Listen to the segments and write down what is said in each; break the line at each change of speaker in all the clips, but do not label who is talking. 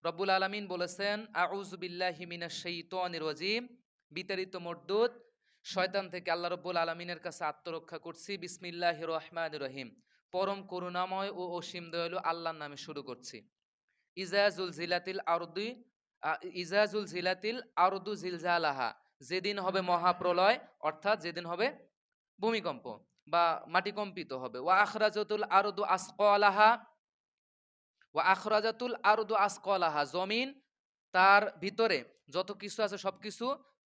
রব্বুল আলামিন বলেছেন আউযু বিল্লাহি মিনাশ শাইতানির রাজিম, বিতাড়িত মরদুদ শয়তান থেকে আল্লাহ রব্বুল আলামিনের কাছে আত্মরক্ষা করছি। বিসমিল্লাহির রহমানির রহিম, পরম করুণাময় ও অসীম দয়ালু আল্লাহর নামে শুরু করছি। ইজা জুলজিলাতিল আরদি ইজা জুলজিলাতিল আরদু জিলজালাহা, যেদিন হবে মহাপ্রলয়, অর্থাৎ যেদিন হবে ভূমিকম্প বা মাটি কম্পিত হবে। ওয়া আখরাজাতুল আরদু আসকালাহা, ওয়া আখরাজাতুল আরদু আসকালাহা, জমিন তার ভিতরে যত কিছু আছে সবকিছু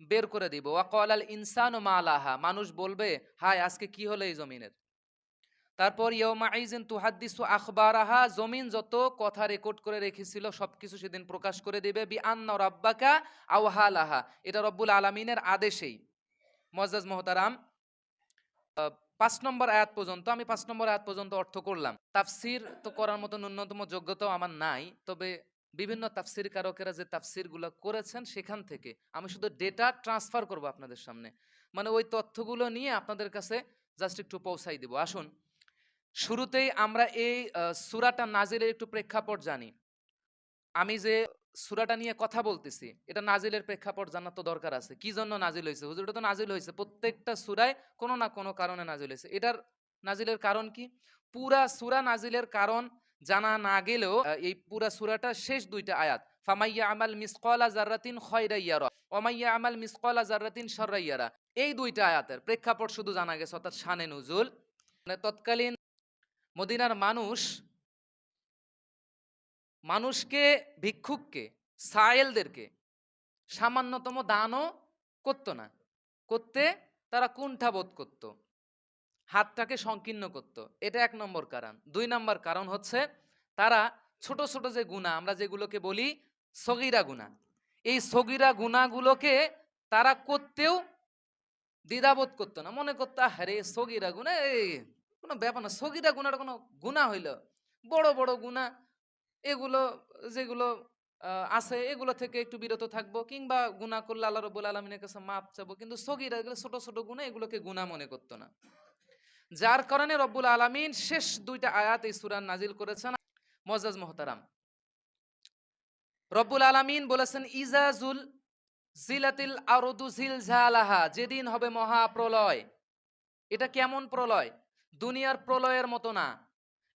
বের করে দিব। ওয়া ক্বালাল ইনসানু মা লাহা, মানুষ বলবে হায় আজকে কি হলো এই জমিনের। তারপর ইয়াউমা আইজিন তুহাদ্দিসু আখবারাহা, জমিন যত কথা রেকর্ড করে রেখেছিল সবকিছু সেদিন প্রকাশ করে দিবে। বি আন্না রাব্বাকা আওহালাহা, এটা রব্বুল আলামিনের আদেশেই। মুআজ্জাজ মুহতারাম, 5 নম্বর আয়াত পর্যন্ত, আমি 5 নম্বর আয়াত পর্যন্ত অর্থ করলাম। তাফসির তো করার মতো ন্যূনতম যোগ্যতাও আমার নাই, তবে বিভিন্ন তাফসির কারকেরা যে তাফসিরগুলো করেছেন সেখান থেকে আমি শুধু ডেটা ট্রান্সফার করব আপনাদের সামনে, মানে ওই তথ্যগুলো নিয়ে আপনাদের কাছে জাস্ট একটু পৌঁছাই দিব। আসুন, শুরুতেই আমরা এই সূরাটা নাজিলের একটু প্রেক্ষাপট জানি। আমি যে সূরাটা নিয়ে কথা বলতেছি এটা নাজিলের প্রেক্ষাপট জানা তো দরকার আছে। কি জন্য নাজিল হয়েছে? হুজুর, এটা তো নাজিল হয়েছে, প্রত্যেকটা সূরায় কোনো না কোনো কারণে নাজিল হয়েছে। এটার নাজিলের কারণ কি? পুরা সূরা নাজিলের কারণ জানা না গেলেও এই পুরা সূরাটার শেষ 2টা আয়াত, ফামাইয়া আমাল মিসকালা যাররাতিন খায়রা ইয়ারা ওয়া মাইয়া আমাল মিসকালা যাররাতিন শাররা ইয়ারা, এই 2টা আয়াতের প্রেক্ষাপট শুধু জানা গেছে, অর্থাৎ শানে নুজুল। মানে তৎকালীন মদিনার মানুষকে, ভিক্ষুককে, সায়েলদেরকে সামান্যতম দানও করতো না। করতে তারা কুণ্ঠাবোধ করত, হাতটাকে সংকীর্ণ করত। এটা 1 নম্বর কারণ। 2 নম্বর কারণ হচ্ছে তারা ছোট ছোট যে গুনাহ আমরা যেগুলোকে বলি সগীরা গুনাহ, এই সগীরা গুনাহগুলোকে তারা করতেও দ্বিধাবোধ করতো না। মনে করতো আরে সগীরা গুনাহ, এই কোনো ব্যাপার না, সগীরা গুনাহটা কোনো গুনাহ হইল? বড় বড় গুনাহ এগুলো, যেগুলো আছে এগুলো থেকে একটু বিরত থাকবো, কিংবা গুনাহ করলে আল্লাহ রাব্বুল আলামিনের কাছে মাপ চাবো। কিন্তু সগীরা, এগুলো ছোট ছোট গুনাহ, এগুলোকে গুনাহ মনে করতো না। যার কারণে রব্বুল আলামিন শেষ 2টা আয়াত এই সূরা নাজিল করেছেন। মুআজ্জাজ মুহতারাম, রব্বুল আলামিন বলেছেন ইজাজুল জিলাতিল আরদু জিলজালাহা, যেদিন হবে মহাপ্রলয়। এটা কেমন প্রলয়? দুনিয়ার প্রলয়ের মতো না।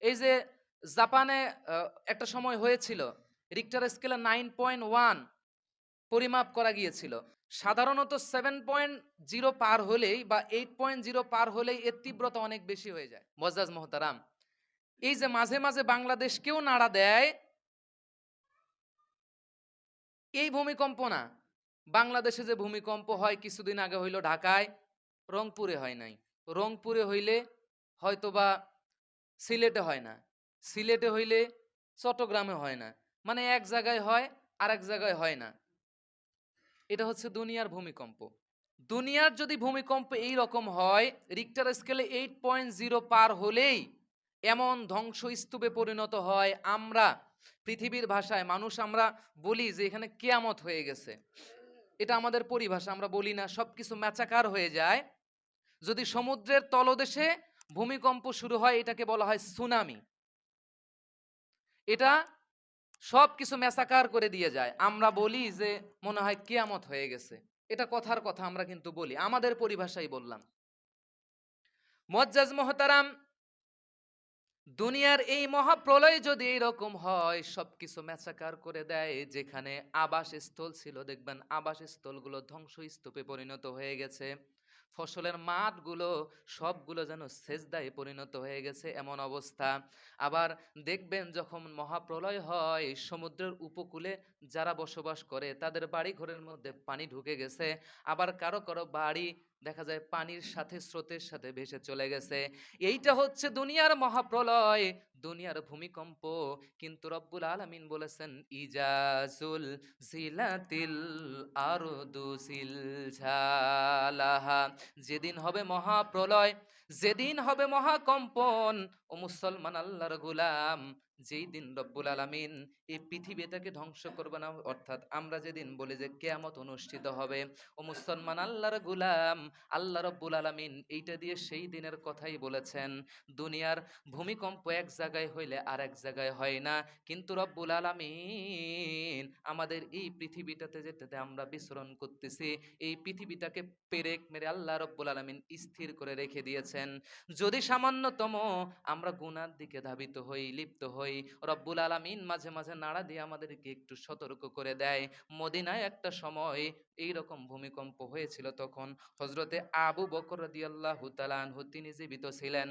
এই যে জাপানে একটা সময় হয়েছিল, রিক্টার স্কেলে 9.1 পরিমাপ করা গিয়েছিল। সাধারণত 7.0 পার হলেই বা 8.0 পার হলেই এর তীব্রতা অনেক বেশি হয়ে যায়। মুআজ্জাজ মুহতারাম, এই যে মাঝে মাঝে বাংলাদেশকেও নাড়া দেয়, এই ভূমিকম্প না। বাংলাদেশে যে ভূমিকম্প হয়, কিছুদিন আগে হইল ঢাকায়, রংপুরে হয় নাই। রংপুরে হইলে হয়তোবা সিলেটে হয় না, সিলেটে হইলে চট্টগ্রামে হয় না, মানে এক জায়গায় হয় আর এক জায়গায় হয় না। এটা হচ্ছে দুনিয়ার ভূমিকম্প। দুনিয়ার যদি ভূমিকম্প এই রকম হয়, রিক্টার স্কেলে 8.0 পার হলেই এমন ধ্বংসস্তূপে পরিণত হয়, আমরা পৃথিবীর ভাষায় মানুষ আমরা বলি যে এখানে কিয়ামত হয়ে গেছে। এটা আমাদের পরিভাষা, আমরা বলি না, সবকিছু ম্যাচাকার হয়ে যায়। যদি সমুদ্রের তলদেশে ভূমিকম্প শুরু হয় এটাকে বলা হয় সুনামি। এটা সবকিছু ম্যাসাকার করে দিয়ে যায়। আমরা বলি যে মনে হয় কিয়ামত হয়ে গেছে। এটা কথার কথা, আমরা কিন্তু বলি, আমাদের পরিভাষাই বললাম। মুআজ্জাজ মুহতারাম, দুনিয়ার এই মহাপ্রলয় যদি এরকম হয়, সবকিছু ম্যাসাকার করে দেয়, যেখানে আবাসস্থল ছিল দেখবেন আবাসস্থলগুলো ধ্বংসস্তূপে পরিণত হয়ে গেছে, ফসলের মাঠগুলো সবগুলো যেন সেজদায় পরিণত হয়ে গেছে এমন অবস্থা। আবার দেখবেন যখন মহাপ্রলয় হয়, সমুদ্রের উপকূলে যারা বসবাস করে তাদের বাড়ি ঘরের মধ্যে পানি ঢুকে গেছে, আবার কারো কারো বাড়ি দেখা যায় পানির সাথে স্রোতের সাথে ভেসে চলে গেছে। এইটা হচ্ছে দুনিয়ার মহাপ্রলয়, দুনিয়ার ভূমিকম্প। কিন্তু রব্বুল আলামিন বলেছেন ইজাজুল জিলাতিল আরদু জিলঝালাহা, যেদিন হবে মহাপ্রলয়, যেদিন হবে মহাকম্পন, ও মুসলমান আল্লাহর গোলাম, যেই দিন রব্বুল আলামিন এই পৃথিবীটাকে ধ্বংস করবে না, অর্থাৎ আমরা যেদিন বলি যে কিয়ামত অনুষ্ঠিত হবে, ও মুসলমান আল্লাহর গোলাম, আল্লাহ রব্বুল আলামিন এইটা দিয়ে সেই দিনের কথাই বলেছেন। দুনিয়ার ভূমিকম্প এক জায়গায় হইলে আর এক জায়গায় হয় না, কিন্তু রব্বুল আলামিন আমাদের এই পৃথিবীটাতে যেটাতে আমরা বিচরণ করতেছি, এই পৃথিবীটাকে পেরেক মেরে আল্লাহ রব্বুল আলামিন স্থির করে রেখে দিয়েছেন। যদি সামান্যতম আমরা গুনার দিকে ধাবিত হই, লিপ্ত হই, রব্বুল আলামিন মাঝে মাঝে নাড়া দিয়ে আমাদেরকে একটু সতর্ক করে দেয়। মদিনায় একটা সময় এইরকম ভূমিকম্প হয়েছিল, তখন হজরতে আবু বকর রাদিয়াল্লাহু তাআলা আনহু তিনি জীবিত ছিলেন।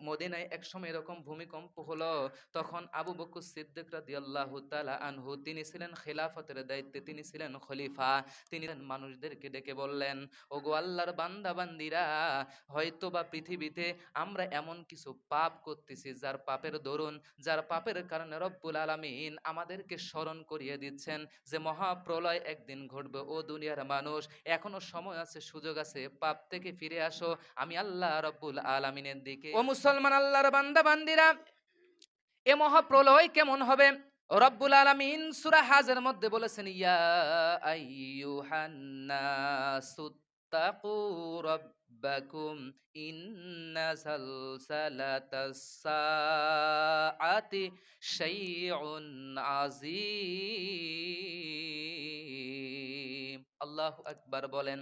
মদিনায় একসময় এরকম ভূমিকম্প হলো, তখন আবু বকর সিদ্দিক রাদিয়াল্লাহু তাআলা আনহু তিনি ছিলেন খেলাফতের দায়িত্বে, তিনি ছিলেন খলিফা। তিনি মানুষদেরকে ডেকে বললেন, ওগো আল্লাহর বান্দা বান্দিরা, হয়তো বা পৃথিবীতে আমরা এমন কিছু পাপ করতেছি যার পাপের দরুন, যার পাপের কারণে রব্বুল আলামিন আমাদেরকে স্মরণ করিয়ে দিচ্ছেন যে মহাপ্রলয় একদিন ঘটবে। ও দুনিয়ার মানুষ, এখনো সময় আছে, সুযোগ আছে, পাপ থেকে ফিরে আসো আমি আল্লাহ রব্বুল আলামিনের দিকে। ও মুসলমান আল্লাহর বান্দা বান্দিরা, এ মহাপ্রলয় কেমন হবে? রব্বুল আলামিন সূরা হাজের মধ্যে বলেছেন, ইয়া আইয়ুহান নাসুত্তাকু রাব্বাকুম ইন্না সালসালাতাস সাআতি শাইউন আযীম। আল্লাহু আকবার বলেন।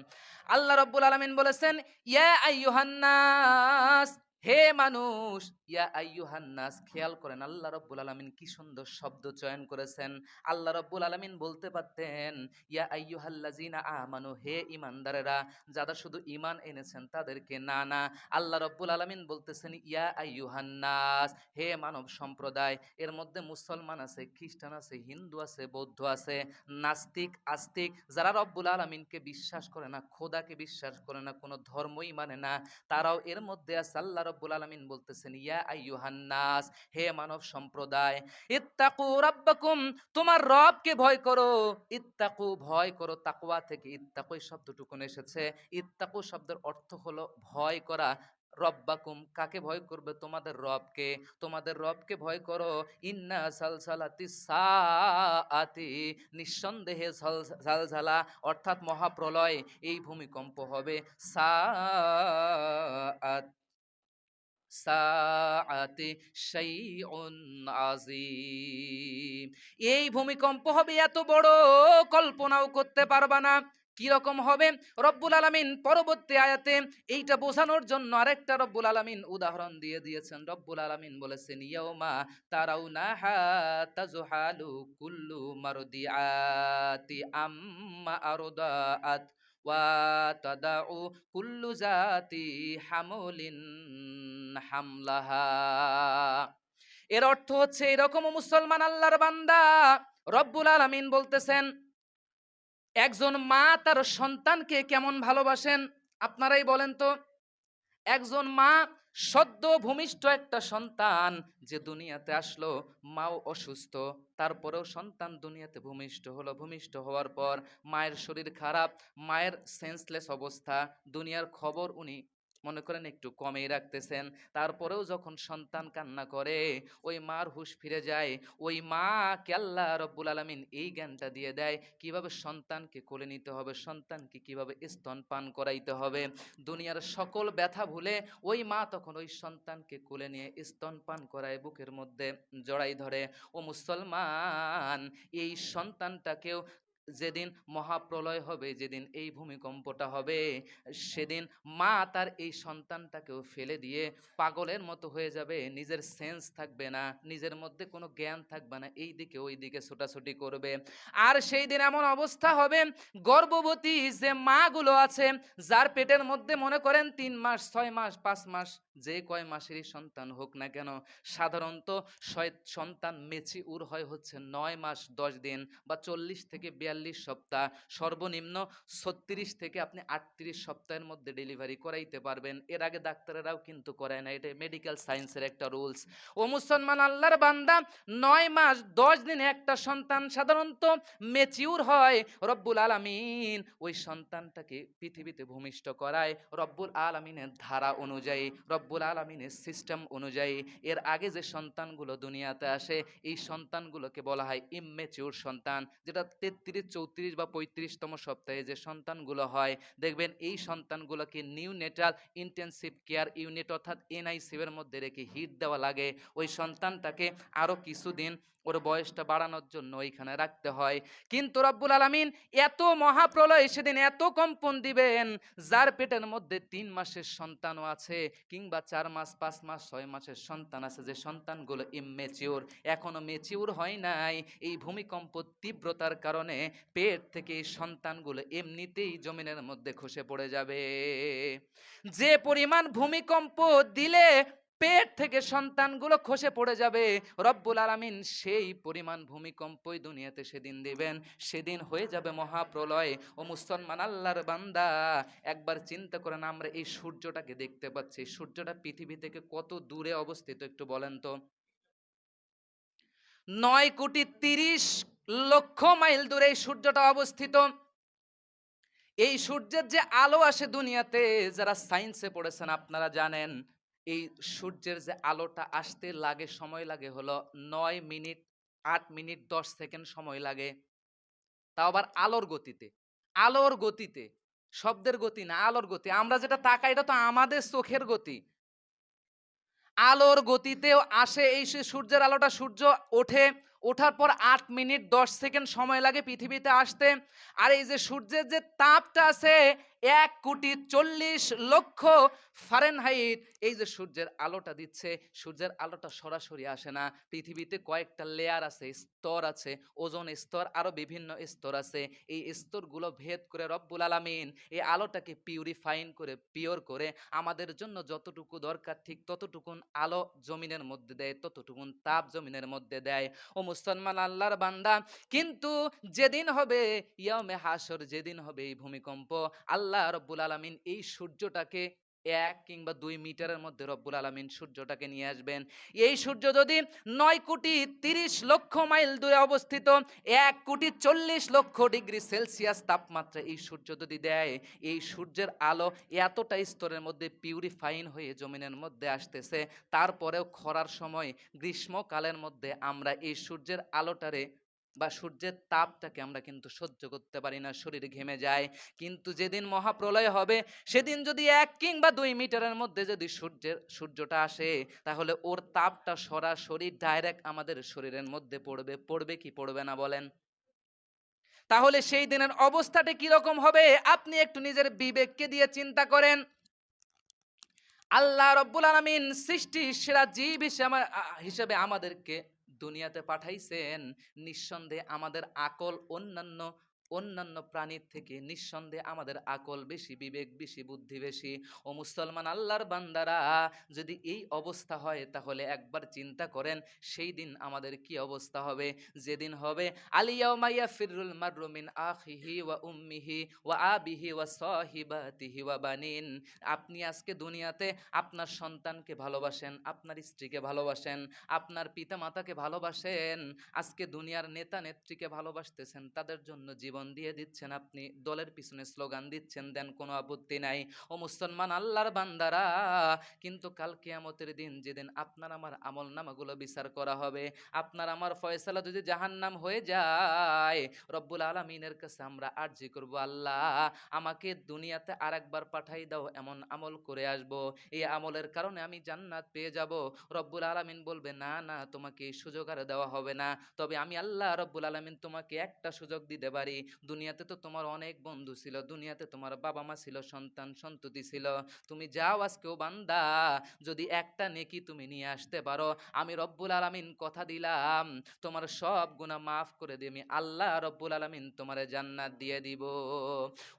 আল্লাহ রাব্বুল আলামিন বলেছেন, ইয়া আইয়ুহান নাস, হে মানুষ, ইয়া আইয়ুহান নাস। খেয়াল করেন আল্লাহ রাব্বুল আলামিন কি সুন্দর শব্দ চয়ন করেছেন। আল্লাহ রাব্বুল আলামিন বলতে পারতেন ইয়া আইয়ুহাল্লাযিনা আমানু, হে ঈমানদারেরা, যারা শুধু ঈমান এনেছেন তাদেরকে, না না, আল্লাহ রাব্বুল আলামিন বলতেছেন ইয়া আইয়ুহান নাস, হে মানব সম্প্রদায়। এর মধ্যে মুসলমান আছে, খ্রিস্টান আছে, হিন্দু আছে, বৌদ্ধ আছে, নাস্তিক আস্তিক, যারা রব্বুল আলামিনকে বিশ্বাস করে না, খোদাকে বিশ্বাস করে না, কোনো ধর্মই মানে না, তারাও এর মধ্যে আছে। আল্লাহ রাব্বুল আলামিন বলতেছেন ইয়া আইয়ুহান নাস, হে মানব সম্প্রদায়, ইত্তাকু রাব্বাকুম, তোমার রবকে ভয় করো। ইত্তাকু, ভয় করো, তাকওয়া থেকে ইত্তাকু এই শব্দটুকুন এসেছে। ইত্তাকু শব্দের অর্থ হলো ভয় করা। রব্বাকুম, কাকে ভয় করবে? তোমাদের রবকে। তোমাদের রবকে ভয় করো। ইন্না সালসালাতিস সাআতি, নিঃসন্দেহে ঝালঝালা অর্থাৎ মহাপ্রলয়, এই ভূমিকম্প হবে। সাআত সাআতি শাইউন আযীম, এই ভূমিকম্প হবে এত বড়, কল্পনাও করতে পারবা না কি রকম হবে। রব্বুল আলামিন পরবর্তী আয়াতে এইটা বোঝানোর জন্য আরেকটা রব্বুল আলামিন উদাহরণ দিয়ে দিয়েছেন। রব্বুল আলামিন বলেছেন, ইয়াউমা তারাউনাহা তাজহালু কুল্লু মারদিআতি আম্মা আরদাআত ওয়া তাদাউ কুল্লু জাতি হামলিন হামলাহা। এর অর্থ হচ্ছে এরকম, মুসলমান আল্লাহর বান্দা, রব্বুল আলামিন বলতেছেন একজন মা তার সন্তানকে কেমন ভালোবাসেন আপনারাই বলেন তো। একজন মা, সদ্য ভূমিষ্ঠ একটা সন্তান যে দুনিয়াতে আসলো, মাও অসুস্থ, তারপরেও সন্তান দুনিয়াতে ভূমিষ্ঠ হলো। ভূমিষ্ঠ হওয়ার পর মায়ের শরীর খারাপ, মায়ের সেন্সলেস অবস্থা, দুনিয়ার খবর উনি মনে করেন একটু কমেই রাখতেছেন। তারপরেও যখন সন্তান কান্না করে, ওই মার হুঁশ ফিরে যায়। ওই মাকে আল্লাহ রব্বুল আলামিন এই জ্ঞানটা দিয়ে দেয় কিভাবে সন্তানকে কোলে নিতে হবে, সন্তানকে কিভাবে স্তন পান করাইতে হবে। দুনিয়ার সকল ব্যথা ভুলে ওই মা তখন ওই সন্তানকে কোলে নিয়ে স্তন পান করায়, বুকের মধ্যে জড়াই ধরে। ও মুসলমান, এই সন্তানটাকেও যেদিন মহাপ্রলয় হবে, যেদিন এই ভূমিকম্পটা হবে, সেদিন মা তার এই সন্তানটাকেও ফেলে দিয়ে পাগলের মতো হয়ে যাবে। নিজের সেন্স থাকবে না, নিজের মধ্যে কোনো জ্ঞান থাকবে না, এই দিকে ওই দিকে ছোটাছুটি করবে। আর সেই দিন এমন অবস্থা হবে, গর্ভবতী যে মাগুলো আছে, যার পেটের মধ্যে মনে করেন 3 মাস 6 মাস 5 মাস, যে কয় মাসেরই সন্তান হোক না কেন, সাধারণত সন্তান মেচিউর হয় হচ্ছে 9 মাস 10 দিন বা 40 থেকে 42 সপ্তাহ, সর্বনিম্ন 36 থেকে আপনি 38 সপ্তাহের মধ্যে ডেলিভারি করাইতে পারবেন। এর আগে ডাক্তারেরাও কিন্তু করায় না, এটা মেডিকেল সায়েন্সের একটা রুলস। ও মুসলমান আল্লাহর বান্দা, 9 মাস 10 দিনে একটা সন্তান সাধারণত মেচিউর হয়। রব্বুল আলামিন ওই সন্তানটাকে পৃথিবীতে ভূমিষ্ঠ করায় রব্বুল আলামিনের ধারা অনুযায়ী, রব্বুল আলামিনের সিস্টেম অনুযায়ী। এর আগে যে সন্তানগুলো দুনিয়াতে আসে, এই সন্তানগুলোকে বলা হয় ইমমেচিউর সন্তান, যেটা 34 বা 35তম সপ্তাহে যে সন্তানগুলো হয়, দেখবেন এই সন্তানগুলোকে নিউনেটাল ইন্টেনসিভ কেয়ার ইউনিট অর্থাৎ এনআইসিইউ এর মধ্যে রেখে হিট দেওয়া লাগে। ওই সন্তানটাকে আরো কিছুদিন ওর বয়সটা বাড়ানোর জন্য ওইখানে রাখতে হয়। কিন্তু রব্বুল আলামিন এত মহাপ্রলয় সেদিন এত কম্পন দিবেন, যার পেটের মধ্যে 3 মাসের সন্তানও আছে, কিংবা 4 মাস, 5 মাস, 6 মাসের সন্তান আছে, যে সন্তানগুলো ইমম্যাচিওর, এখনো ম্যাচিওর হয় নাই, এই ভূমিকম্প তীব্রতার কারণে পেট থেকে এই সন্তানগুলো এমনিতেই জমিনের মধ্যে খসে পড়ে যাবে। যে পরিমাণ ভূমিকম্প দিলে পেট থেকে সন্তানগুলো খসে পড়ে যাবে, রব্বুল আলামিন সেই পরিমাণ ভূমিকম্পই দুনিয়াতে সেদিন দিবেন। সেদিন হয়ে যাবে মহাপ্রলয়। ও মুসলমান আল্লাহর বান্দা, একবার চিন্তা করেন, আমরা এই সূর্যটাকে দেখতে পাচ্ছি, সূর্যটা পৃথিবী থেকে কত দূরে অবস্থিত একটু বলেন তো? 9,30,00,000 মাইল দূরে এই সূর্যটা অবস্থিত। এই সূর্যের যে আলো আসে দুনিয়াতে, যারা সায়েন্সে পড়েছেন আপনারা জানেন, এই সূর্যের যে আলোটা আসতে লাগে, সময় লাগে হলো 9 মিনিট 8 মিনিট 10 সেকেন্ড সময় লাগে। তাও আবার আলোর গতিতে। আলোর গতিতে, শব্দের গতি না, আলোর গতি। আমরা যেটা তাকাই এটা তো আমাদের চোখের গতি। আলোর গতিতেও আসে এই সূর্যের আলোটা, সূর্য ওঠে, ওঠার পর 8 মিনিট 10 সেকেন্ড সময় লাগে পৃথিবীতে আসতে। আর এই যে সূর্যের যে তাপটা আছে 1,40,00,000 ফারেনহাইট, এই যে সূর্যের আলোটা দিচ্ছে, সূর্যের আলোটা সরাসরি আসে না। পৃথিবীতে কয়েকটা লেয়ার আছে, স্তর আছে, ওজোন স্তর, আরো বিভিন্ন স্তর আছে। এই স্তরগুলো ভেদ করে রব্বুল আলামিন এই আলোটাকে পিউরিফাইন করে, পিওর করে আমাদের জন্য যতটুকু দরকার ঠিক ততটুকুন আলো জমিনের মধ্যে দেয়, ততটুকুন তাপ জমিনের মধ্যে দেয়। ও মুসলমান আল্লাহর বান্দা, কিন্তু যেদিন হবে ইয়াউমে হাসর, যেদিন হবে এই ভূমিকম্প, আল্লাহ রব্বুল আলামিন এই সূর্যটাকে 1 কিংবা 2 মিটারের মধ্যে রব্বুল আলামিন সূর্যটাকে নিয়ে আসবেন। এই সূর্য যদি 9,30,00,000 মাইল দূরে অবস্থিত, 1,40,00,000 ডিগ্রি সেলসিয়াস তাপমাত্রা এই সূর্য যদি দেয়, এই সূর্যের আলো এতটা স্তরের মধ্যে পিউরিফাইন হয়ে জমিনের মধ্যে আসতেছে, তারপরেও খরার সময়, গ্রীষ্মকালের মধ্যে আমরা এই সূর্যের আলোটারে বা সূর্যের তাপটাকে আমরা কিন্তু সহ্য করতে পারি না, শরীর ঘেমে যায়। কিন্তু যেদিন মহাপ্রলয় হবে, সেদিন যদি 1 কিংবা 2 মিটারের মধ্যে যদি সূর্যটা আসে, তাহলে ওর তাপটা সরাসরি ডাইরেক্ট আমাদের শরীরের মধ্যে পড়বে। পড়বে কি পড়বে না বলেন? তাহলে সেই দিনের অবস্থাটা কিরকম হবে আপনি একটু নিজের বিবেককে দিয়ে চিন্তা করেন। আল্লাহ রব্বুল আলামিন সৃষ্টির সেরা জীব হিসেবে আমাদেরকে দুনিয়াতে পাঠাইছেন। নিঃসন্দেহে আমাদের আকল অন্যান্য অন্যান্য প্রাণীর থেকে নিঃসন্দেহে আমাদের আকল বেশি, বিবেক বেশি, বুদ্ধি বেশি। ও মুসলমান আল্লাহর বান্দারা, যদি এই অবস্থা হয় তাহলে একবার চিন্তা করেন সেই দিন আমাদের কি অবস্থা হবে। যেদিন হবে আলিয়াউমা ইয়াফিরুল মাররু মিন আখিহি ওয়া উম্মিহি ওয়া আবিহি ওয়া সাহিবাতিহি ওয়া বানিন। আপনি আজকে দুনিয়াতে আপনার সন্তানকে ভালোবাসেন, আপনার স্ত্রীকে ভালোবাসেন, আপনার পিতা মাতাকে ভালোবাসেন, আজকে দুনিয়ার নেতা নেত্রীকে ভালোবাসতেছেন, তাদের জন্য জীবন দিয়ে দিচ্ছেন, আপনি দলের পিছনে স্লোগান দিচ্ছেন, দেন কোনো আপত্তি নাই। ও মুসলমান আল্লাহর বান্দারা, কিন্তু কাল কিয়ামতের দিন, যেদিন আপনার আমার আমল নামাগুলো বিচার করা হবে, আপনার আমার ফয়সালা যদি জাহান্নাম হয়ে যায়, রব্বুল আলামিনের কাছে আমরা আরজি করব, আল্লাহ আমাকে দুনিয়াতে আরেকবার পাঠাই দাও, এমন আমল করে আসব, এই আমলের কারণে আমি জান্নাত পেয়ে যাব। রব্বুল আলামিন বলবে, না না, তোমাকে এই সুযোগ আর দেওয়া হবে না। তবে আমি আল্লাহ রব্বুল আলামিন তোমাকে একটা সুযোগ দিতে পারি। দুনিয়াতে তো তোমার অনেক বন্ধু ছিল, দুনিয়াতে তোমার বাবা মা ছিল, সন্তান সন্ততি ছিল, তুমি যাও আজকেও বান্দা, যদি একটা নেকি তুমি নিয়ে আসতে পারো, আমি রব্বুল আলামিন কথা দিলাম তোমার সব গুনাহ মাফ করে দিয়ে আমি আল্লাহ রব্বুল আলামিন তোমারে জান্নাত দিয়ে দিব।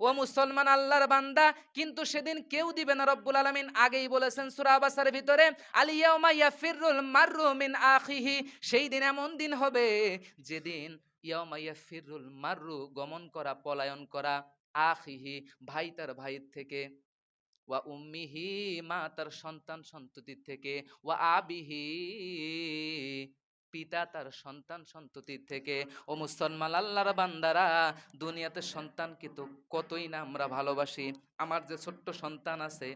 ও মুসলমান আল্লাহর বান্দা, কিন্তু সেদিন কেউ দিবে না। রব্বুল আলামিন আগেই বলেছেন সূরা আবাসার ভিতরে, আলিয়াউমা ইয়াফিরুল মাররু মিন আখিহি, সেই দিন এমন দিন হবে যেদিন ইয়াউমা ইয়াফিরুল মাররু, গমন করা, পলায়ন করা, আখিহি, ভাই তার ভাইয়ের থেকে, ওয়া উম্মিহি, মা তার সন্তান সন্ততির থেকে, ওয়া আবিহি, পিতা তার সন্তান সন্ততির থেকে। ও মুসলমান আল্লাহর বান্দারা, দুনিয়াতে সন্তানকে তো কতই না আমরা ভালোবাসি। আমার যে ছোট্ট সন্তান আছে,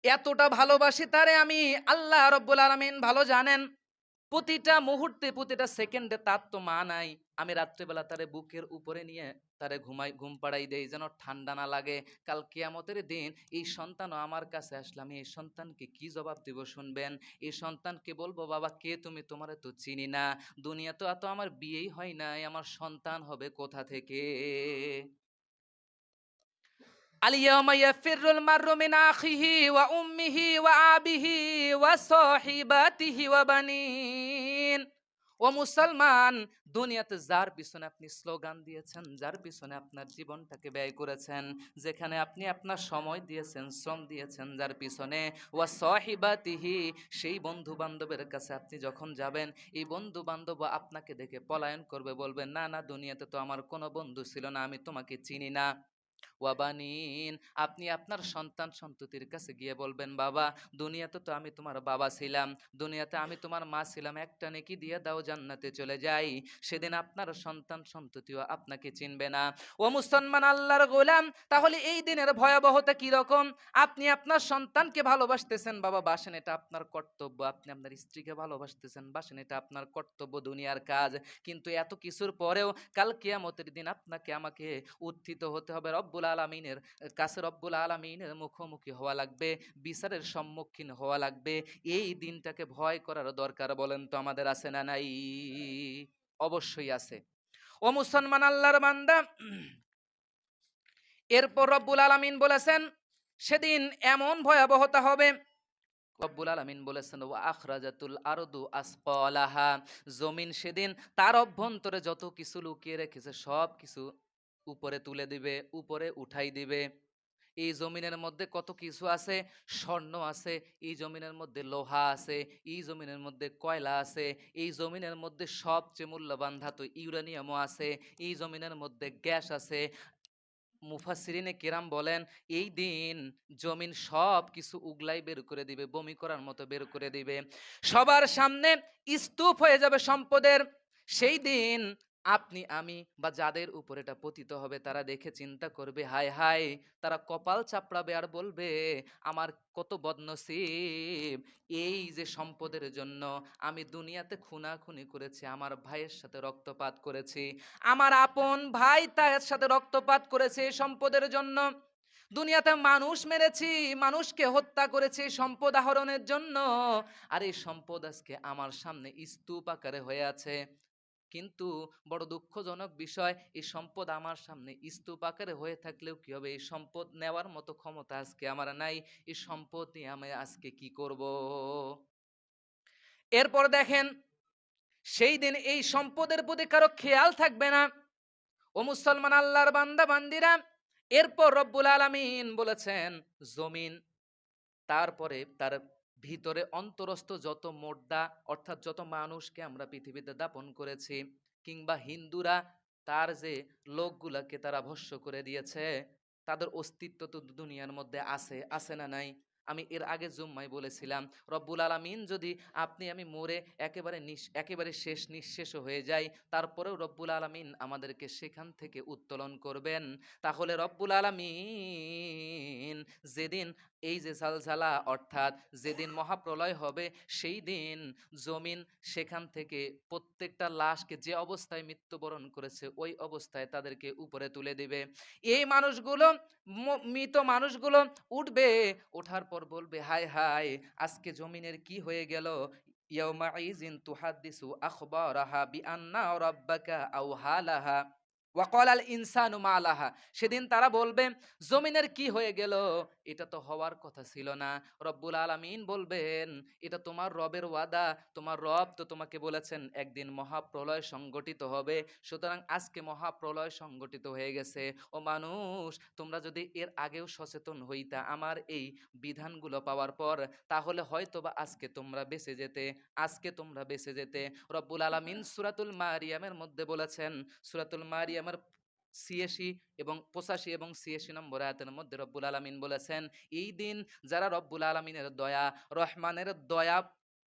এতটা ভালোবাসি তারে আমি, আল্লাহ রব্বুল আলামিন ভালো জানেন। প্রতিটা মুহূর্তে প্রতিটা সেকেন্ডে তার তো মা নাই। আমি রাত্রেবেলা তারে বুকের উপরে নিয়ে তারে ঘুম পাড়াই দেই যেন ঠান্ডা না লাগে। কাল কিয়ামতের দিন এই সন্তানও আমার কাছে আসলে আমি এই সন্তানকে কি জবাব দিব শুনবেন? এই সন্তানকে বলবো, বাবা কে তুমি? তোমারে তো চিনি না। দুনিয়াতে এত আমার বিয়েই হয় নাই, আমার সন্তান হবে কোথা থেকে? اليوم يفر المرء من أخيه وأمه وأبيه وصاحبته وبنين। ও মুসলমান, দুনিয়াতে যার পিছনে আপনি স্লোগান দিয়েছেন, যার পিছনে আপনার জীবনটাকে ব্যয় করেছেন, যেখানে আপনি আপনার সময় দিয়েছেন, শ্রম দিয়েছেন, যার পিছনে ওয়া সাহিবাতিহি, সেই বন্ধু বান্ধবের কাছে আপনি যখন যাবেন, এই বন্ধু বান্ধব আপনাকে দেখে পলায়ন করবে, বলবে না না, দুনিয়াতে তো আমার কোনো বন্ধু ছিল না, আমি তোমাকে চিনি না। ওয়াবানিন, আপনি আপনার সন্তান সন্ততির কাছে গিয়ে বলবেন, বাবা দুনিয়াতে তো আমি তোমার বাবা ছিলাম, দুনিয়াতে আমি তোমার মা ছিলাম, একটা নেকি দিয়ে দাও জান্নাতে চলে যাই। সেদিন আপনার সন্তান সন্ততিও আপনাকে চিনবে না। ও মুসলমান আল্লাহর গোলাম, তাহলে এই দিনের ভয়াবহতা কি রকম? আপনি আপনার সন্তানকে ভালোবাসতেছেন, বাবা বাসেন, এটা আপনার কর্তব্য। আপনি আপনার স্ত্রীকে ভালোবাসতেছেন, বাসেন, এটা আপনার কর্তব্য, দুনিয়ার কাজ। কিন্তু এত কিছুর পরেও কাল কিয়ামতের দিন আপনাকে আমাকে উত্থিত হতে হবে রব্বুল আলামিনের কাছে, রব্বুল আলামিনের মুখোমুখি হওয়া লাগবে, বিচারের সম্মুখীন হওয়া লাগবে। এই দিনটাকে ভয় করার দরকার বলেন তো আমাদের আছে না নাই? অবশ্যই আছে। ও মুসলমান আল্লাহর বান্দা, এরপর রব্বুল আলামিন বলেছেন সেদিন এমন ভয়াবহতা হবে। রব্বুল আলামিন বলেছেন ওয়া আখরাজাতুল আরদু আসকালাহা, জমিন সেদিন তার অভ্যন্তরে যত কিছু লুকিয়ে রেখেছে সব কিছু উপরে তুলে দিবে, উপরে উঠাই দিবে। এই জমিনের মধ্যে কত কিছু আছে, স্বর্ণ আছে, এই জমিনের মধ্যে লোহা আছে, এই জমিনের মধ্যে কয়লা আছে, এই জমিনের মধ্যে সবচেয়ে মূল্যবান ধাতু ইউরেনিয়ামও আছে, এই জমিনের মধ্যে গ্যাস আছে। মুফাসসিরিনে কেরাম বলেন এই দিন জমিন সব কিছু উগলাই বের করে দিবে, বমি করার মতো বের করে দিবে। সবার সামনে স্তূপ হয়ে যাবে সম্পদের। সেই দিন আপনি আমি বা যাদের উপর এটা পতিত হবে তারা দেখে চিন্তা করবে, হায় হায়, তারা কপাল চাপড়াবে আর বলবে আমার কত বদনসিব, এই যে সম্পদের জন্য আমি দুনিয়াতে খুনাখুনি করেছি, আমার ভাইয়ের সাথে রক্তপাত করেছি, আমার আপন ভাই তার সাথে রক্তপাত করেছে এই সম্পদের জন্য, দুনিয়াতে মানুষ মেরেছি, মানুষকে হত্যা করেছি সম্পদ আহরণের জন্য, আর এই সম্পদ আজকে আমার সামনে স্তূপ আকারে হয়ে আছে। কিন্তু বড় দুঃখজনক বিষয়, এই সম্পদ আমার সামনে স্তূপ আকারে হয়ে থাকলেও কি হবে, এই সম্পদ নেওয়ার মতো ক্ষমতা আজকে আমার নাই। এই সম্পদ নিয়ে আমি আজকে কি করব? এরপর দেখেন সেই দিন এই সম্পদের প্রতি কারো খেয়াল থাকবে না। ও মুসলমান আল্লাহর বান্দা বান্দিরা, এরপর রব্বুল আলামিন বলেছেন জমিন, তারপরে তার ভিতরে অন্তরস্থ যত মোর্দা, অর্থাৎ যত মানুষকে আমরা পৃথিবীতে দাপন করেছি, কিংবা হিন্দুরা তার যে লোকগুলাকে তারা ভস্য করে দিয়েছে, তাদের অস্তিত্ব তো দুনিয়ার মধ্যে আছে, আছে না নাই? আমি এর আগে জুম্মায় বলেছিলাম রব্বুল আলামিন যদি আপনি আমি মরে একেবারে শেষ নিঃশেষ হয়ে যাই, তারপরেও রব্বুল আলামিন আমাদেরকে সেখান থেকে উত্তোলন করবেন। তাহলে রব্বুল আলামিন যেদিন এই যে জালজালা, অর্থাৎ যেদিন মহাপ্রলয় হবে, সেই দিন জমিন সেখান থেকে প্রত্যেকটা লাশকে যে অবস্থায় মৃত্যুবরণ করেছে ওই অবস্থায় তাদেরকে উপরে তুলে দিবে। এই মানুষগুলো, মৃত মানুষগুলো উঠবে, ওঠার পর বলবে হায় হায়, আজকে জমিনের কি হয়ে গেল? ইয়াউমাইযিন তুহাদ্দিসু আখবারাহা বিআন্না রাব্বাকা আওহালাহা ওয়াকালাল ইনসানু মা লাহা, সেদিন তারা বলবে জমিনের কি হয়ে গেল, এটা তো হওয়ার কথা ছিল না। রব্বুল আলামিন বলবেন এটা তোমার রবের ওয়াদা, তোমার রব তো তোমাকে বলেছেন একদিন মহাপ্রলয় সংগঠিত হবে, সুতরাং আজকে মহাপ্রলয় সংগঠিত হয়ে গেছে। ও মানুষ, তোমরা যদি এর আগেও সচেতন হইতা আমার এই বিধানগুলো পাওয়ার পর, তাহলে হয়তোবা আজকে তোমরা বেঁচে যেতে, আজকে তোমরা বেঁচে যেতে। রব্বুল আলামিন সূরাতুল মারিয়ামের মধ্যে বলেছেন, সূরাতুল মারিয়ামের ৮৬ এবং ৮৫ এবং ৮৬ নম্বর আয়াতের মধ্যে রব্বুল আলামিন বলেছেন এই দিন যারা রব্বুল আলামিনের দয়া, রহমানের দয়া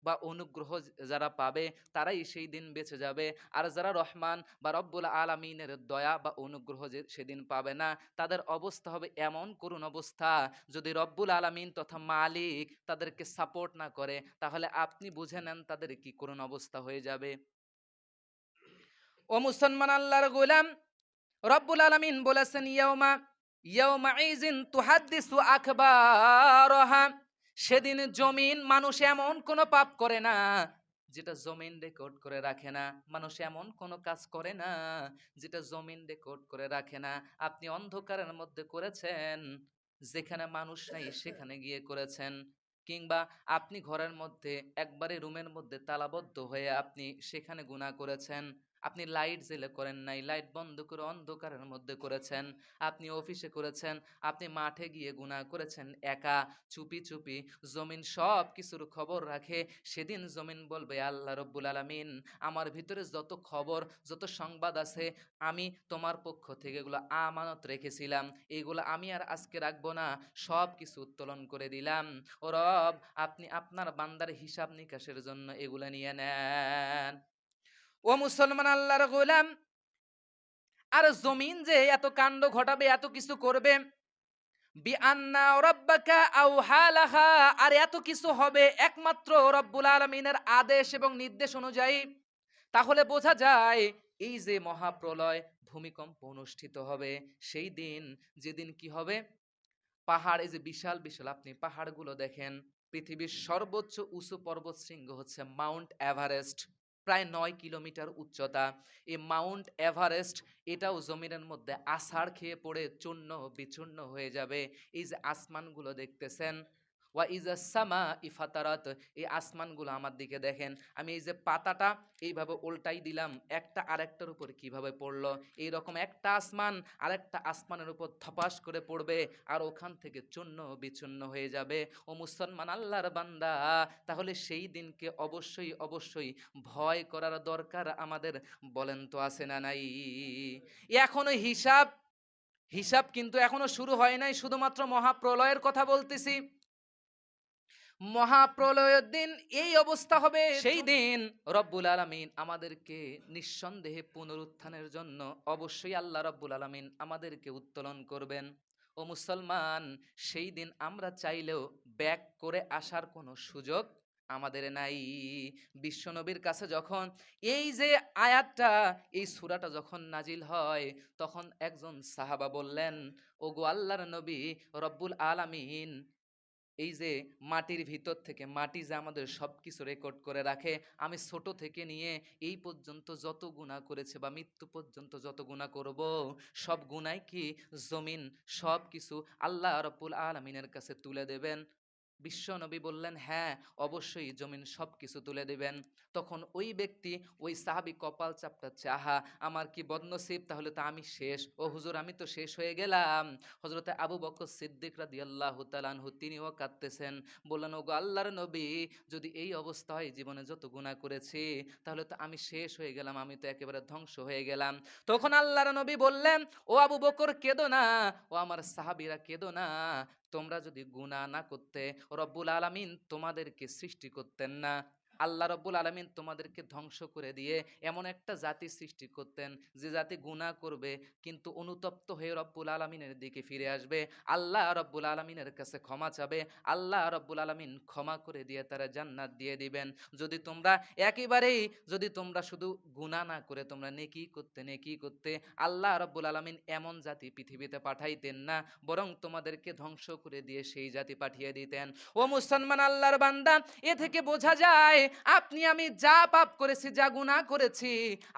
বা অনুগ্রহ যারা পাবে তারাই সেই দিন বেঁচে যাবে, আর যারা রহমান বা রব্বুল আলামিনের দয়া বা অনুগ্রহ যে সেদিন পাবে না, তাদের অবস্থা হবে এমন করুণ অবস্থা। যদি রব্বুল আলামিন তথা মালিক তাদেরকে সাপোর্ট না করে, তাহলে আপনি বুঝে নেন তাদের কি করুণ অবস্থা হয়ে যাবে। ও মুসলমান আল্লাহর গোলাম, রব্বুল আলামিন বলেছেন ইয়াউমা ইয়াউমা ইযিন তুহাদ্দিসু আখবারহা, সেদিন জমিন, মানুষ এমন কোনো পাপ করে না যেটা জমিন রেকর্ড করে রাখে না। মানুষ এমন কোনো কাজ করে না যেটা জমিন রেকর্ড করে রাখে না। আপনি অন্ধকারের মধ্যে করেছেন, যেখানে মানুষ নাই সেখানে গিয়ে করেছেন, কিংবা আপনি ঘরের মধ্যে একবারে রুমের মধ্যে তালাবদ্ধ হয়ে আপনি সেখানে গুনাহ করেছেন। আপনি লাইট জ্বেলে করেন নাই, লাইট বন্ধ করে অন্ধকারের মধ্যে করেছেন। আপনি অফিসে করেছেন, আপনি মাঠে গিয়ে গুনাহ করেছেন একা, চুপি চুপি। জমিন সব কিছুর খবর রাখে। সেদিন জমিন বলবে, আল্লাহ রব্বুল আলামিন, আমার ভিতরে যত খবর, যত সংবাদ আছে, আমি তোমার পক্ষ থেকে এগুলো আমানত রেখেছিলাম, এগুলো আমি আর আজকে রাখবো না, সব কিছু উত্তোলন করে দিলাম। ও রব, আপনি আপনার বান্দার হিসাব নিকাশের জন্য এগুলো নিয়ে নেন। ও মুসলমান আল্লাহর গোলাম, আর জমিন যে এত কাণ্ড ঘটাবে, এত কিছু করবে, বিআন্না রাব্বাকা আওহা লাহা, আর এত কিছু হবে একমাত্র রব্বুল আলামিনের আদেশ এবং নির্দেশ অনুযায়ী। তাহলে বোঝা যায় এই যে মহাপ্রলয়, ভূমিকম্প অনুষ্ঠিত হবে সেই দিন, যেদিন কি হবে, পাহাড়, এই যে বিশাল বিশাল আপনি পাহাড়গুলো দেখেন, পৃথিবীর সর্বোচ্চ উঁচু পর্বত শৃঙ্গ হচ্ছে মাউন্ট এভারেস্ট, প্রায় ৯ কিলোমিটার উচ্চতা। এই মাউন্ট এভারেস্ট, এটাও জমিনের মধ্যে আছাড় খেয়ে পড়ে চূর্ণ বিচূর্ণ হয়ে যাবে। এই যে আসমানগুলো দেখতেছেন, ওয়া ইজা সামা ইফাতারাত, এই আসমানগুলো আমার দিকে দেখেন। আমি এই যে পাতাটা এইভাবে উল্টাই দিলাম, একটা আরেকটার উপর কিভাবে পড়লো, এইরকম একটা আসমান আরেকটা আসমানের উপর ধপাস করে পড়বে, আর ওখান থেকে চূর্ণ বিচূর্ণ হয়ে যাবে। ও মুসলমান আল্লাহর বান্দা, তাহলে সেই দিনকে অবশ্যই অবশ্যই ভয় করার দরকার আমাদের, বলেন তো আছে না নাই? এখনো হিসাব, হিসাব কিন্তু এখনো শুরু হয় নাই, শুধুমাত্র মহাপ্রলয়ের কথা বলতেছি। মহাপ্রলয়ের দিন এই অবস্থা হবে, সেই দিন রব্বুল আলামিন আমাদেরকে নিঃসন্দেহে পুনরুত্থানের জন্য অবশ্যই আল্লাহ রব্বুল আলামিন আমাদেরকে উত্তোলন করবেন। ও মুসলমান, সেই দিন আমরা চাইলেও ব্যাক করে আসার কোনো সুযোগ আমাদের নাই। বিশ্বনবীর কাছে যখন এই যে আয়াতটা, এই সূরাটা যখন নাজিল হয়, তখন একজন সাহাবা বললেন, ওগো আল্লাহর নবী, রব্বুল আলামিন এই যে মাটির ভিতর থেকে, মাটি যে আমাদের সবকিছু রেকর্ড করে রাখে, আমি ছোট থেকে নিয়ে এই পর্যন্ত যত গুনাহ করেছে বা মৃত্যু পর্যন্ত যত গুনাহ করব, সব গুনাই কি জমিন সব কিছু আল্লাহ রাব্বুল আলামিনের কাছে তুলে দেবেন? বিশ্বনবী বললেন, হ্যাঁ, অবশ্যই জমিন সবকিছু তুলে দিবেন। তখন ওই ব্যক্তি, ওই সাহাবী কপাল চাপটাচ্ছে, আহা আমার কি বদনসিব, তাহলে তো আমি শেষ। ও হুজুর, আমি তো শেষ হয়ে গেলাম। হযরতে আবু বকর সিদ্দিক রাদিয়াল্লাহু তাআলা আনহু তিনিও কাঁদতেছেন, বললেন, ওগো আল্লাহর নবী, যদি এই অবস্থা হয়, জীবনে যত গুনাহ করেছি, তাহলে তো আমি শেষ হয়ে গেলাম, আমি তো একেবারে ধ্বংস হয়ে গেলাম। তখন আল্লাহর নবী বললেন, ও আবু বকর কেঁদো না, ও আমার সাহাবীরা কেঁদো না। তোমরা যদি গুনাহ না করতে, রব্বুল আলামিন তোমাদেরকে সৃষ্টি করতেন না। আল্লাহ রব্বুল আলামিন তোমাদেরকে ধ্বংস করে দিয়ে এমন একটা জাতি সৃষ্টি করতেন, যে জাতি গুনাহ করবে কিন্তু অনুতপ্ত হয়ে রব্বুল আলামিনের দিকে ফিরে আসবে, আল্লাহ রব্বুল আলামিনের কাছে ক্ষমা চাবে, আল্লাহ রব্বুল আলামিন ক্ষমা করে দিয়ে তারা জান্নাত দিয়ে দিবেন। যদি তোমরা একেবারেই, যদি তোমরা শুধু গুনাহ না করে তোমরা নেকি করতে, নেকি করতে, আল্লাহ রব্বুল আলামিন এমন জাতি পৃথিবীতে পাঠাইতেন না, বরং তোমাদেরকে ধ্বংস করে দিয়ে সেই জাতি পাঠিয়ে দিতেন। ও মুসলমান আল্লাহর বান্দা, এ থেকে বোঝা যায় আপনি আমি যা পাপ করেছি, যা গুনাহ করেছি,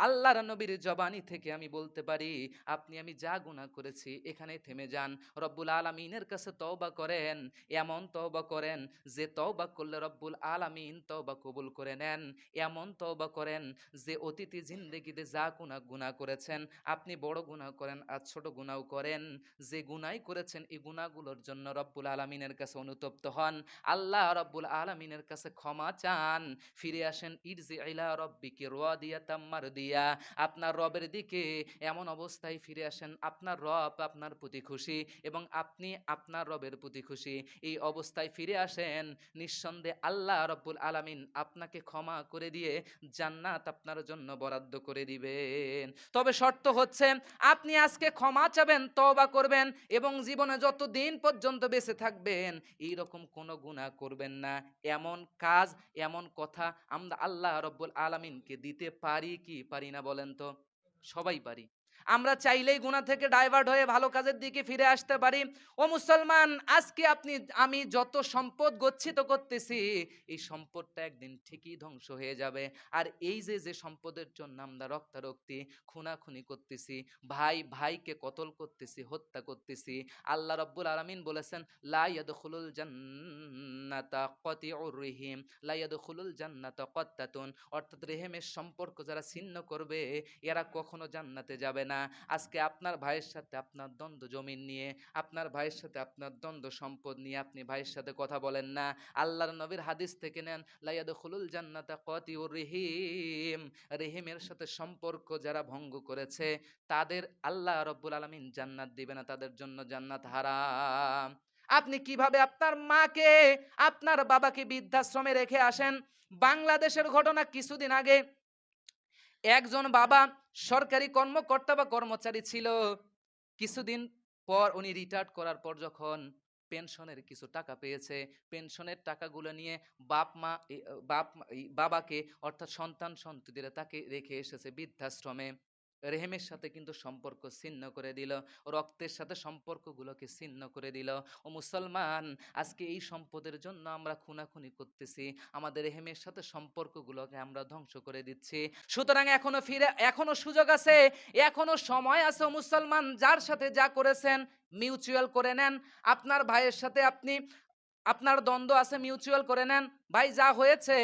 আল্লাহর নবীর জবানি থেকে আমি বলতে পারি, আপনি আমি যা গুনাহ করেছি এখানে থেমে যান, রব্বুল আলামিনের কাছে তওবা করেন, এমন তওবা করেন যে তওবা করলে রব্বুল আলামিন তওবা কবুল করে নেন। এমন তওবা করেন যে অতীতে জিন্দেগিতে যা গুনাহ করেছেন, আপনি বড় গুনাহ করেন আর ছোট গুনাহও করেন, যে গুনাহই করেছেন এই গুনাহগুলোর জন্য রব্বুল আলামিনের কাছে অনুতপ্ত হন, আল্লাহ রব্বুল আলামিনের কাছে ক্ষমা চান, ফিরে আসেন ইরজি ইলা রব্বিকি রাদিয়াতাম মারদিয়া, আপনার রবের দিকে এমন অবস্থায় ফিরে আসেন আপনার রব আপনার প্রতি খুশি এবং আপনি আপনার রবের প্রতি খুশি। এই অবস্থায় ফিরে আসেন, নিঃসন্দেহে আল্লাহ রব্বুল আলামিন আপনাকে ক্ষমা করে দিয়ে জান্নাত আপনার জন্য বরাদ্দ করে দিবেন। তবে শর্ত হচ্ছে আপনি আজকে ক্ষমা চাবেন, তওবা করবেন এবং জীবনে যত দিন পর্যন্ত বেঁচে থাকবেন এইরকম কোনো গুনাহ করবেন না। এমন কাজ, এমন কথা আমরা আল্লাহ রব্বুল আলামিনকে দিতে পারি কি পারি না বলেন তো? সবাই পারি। আমরা চাইলেই গুনাহ থেকে ডাইভার্ট হয়ে ভালো কাজের দিকে ফিরে আসতে পারি। ও মুসলমান, আজকে আপনি আমি যত সম্পদ গচ্ছিত করতেছি, এই সম্পদটা একদিন ঠিকই ধ্বংস হয়ে যাবে। আর এই যে সম্পদের জন্য আমরা রক্তারক্তি, খুনাখুনি করতেছি, ভাই ভাইকে কতল করতেছি, হত্যা করতেছি, আল্লাহ রাব্বুল আলামিন বলেছেন লা ইয়াদখুলুল জান্নাতা কাতিউর রহিম, লা ইয়াদখুলুল জান্নাতা কাত্তাতুন, অর্থাৎ রেহেমের সম্পর্ক যারা ছিন্ন করবে এরা কখনো জান্নাতে যাবে না। আজকে আপনার ভাইয়ের সাথে আপনার দ্বন্দ্ব জমিন নিয়ে, আপনার ভাইয়ের সাথে আপনার দ্বন্দ্ব সম্পদ নিয়ে আপনি ভাইয়ের সাথে কথা বলেন না। আল্লাহর নবীর হাদিস থেকে নেন, লা ইয়াদখুলুল জান্নাতা কাতিউর রহিম, রেহিমের সাথে সম্পর্ক যারা ভঙ্গ করেছে তাদের আল্লাহ রাব্বুল আলামিন জান্নাত দিবে না, তাদের জন্য জান্নাত হারাম। আপনি কিভাবে আপনার মাকে, আপনার বাবাকে বৃদ্ধাশ্রমে রেখে আসেন? বাংলাদেশের ঘটনা, কিছুদিন আগে একজন বাবা সরকারি কর্মকর্তা বা কর্মচারী ছিল, কিছুদিন পর উনি রিটায়ার্ড করার পর যখন পেনশনের কিছু টাকা পেয়েছে, পেনশনের টাকাগুলো নিয়ে বাবাকে অর্থাৎ সন্তান সন্ততিরা তাকে রেখে এসেছে বৃদ্ধাশ্রমে। রেহেমের সাথে কিন্তু সম্পর্ক ছিন্ন করে দিল, রক্তের সাথে সম্পর্কগুলোকে ছিন্ন করে দিল। ও মুসলমান, আজকে এই সম্পদের জন্য আমরা খুনাখুনি করতেছি, আমাদের রেহেমের সাথে সম্পর্কগুলোকে আমরা ধ্বংস করে দিচ্ছি। সুতরাং এখনো সুযোগ আছে, এখনো সময় আছে। ও মুসলমান, যার সাথে যা করেছেন মিউচুয়াল করে নেন। আপনার ভাইয়ের সাথে আপনার দ্বন্দ্ব আছে, মিউচুয়াল করে নেন। ভাই যা হয়েছে,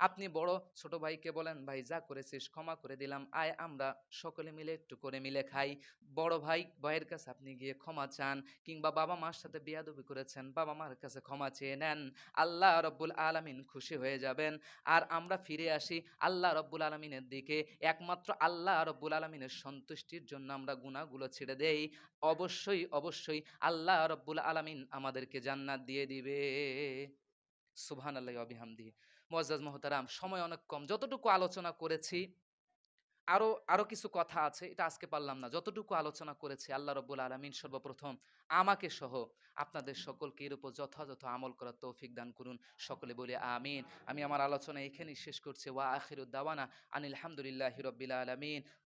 আপনি বড় ছোট ভাইকে বলেন, ভাই যা করেছিস ক্ষমা করে দিলাম, আয় আমরা সকলে মিলে একটু করে মিলে খাই। বড় ভাই ভাইয়ের কাছে আপনি গিয়ে ক্ষমা চান, কিংবা বাবা মার সাথে বেয়াদবি করেছেন, বাবা মার কাছে ক্ষমা চেয়ে নেন। আল্লাহ রব্বুল আলামিন খুশি হয়ে যাবেন। আর আমরা ফিরে আসি আল্লাহ রব্বুল আলামিনের দিকে, একমাত্র আল্লাহ রব্বুল আলামিনের সন্তুষ্টির জন্য আমরা গুনাহগুলো ছেড়ে দেই। অবশ্যই অবশ্যই আল্লাহ রব্বুল আলামিন আমাদেরকে জান্নাত দিয়ে দিবে। সুবহানাল্লাহি ওয়া বিহামদিহি। মুআজ্জাজ মুহতারাম, সময় অনেক কম, যতটুকু আলোচনা করেছি আরো আরো কিছু কথা আছে, এটা আজকে পারলাম না। যতটুকু আলোচনা করেছি আল্লাহ রাব্বুল আলামিন সর্বপ্রথম আমাকে সহ আপনাদের সকলকে এর উপর যথাযথ আমল করার তৌফিক দান করুন। সকলে বলি আমিন। আমি আমার আলোচনা এখানেই শেষ করছি। ওয়া আখিরুদ দাওয়ানা আনিল হামদুলিল্লাহি রাব্বিল আলামিন।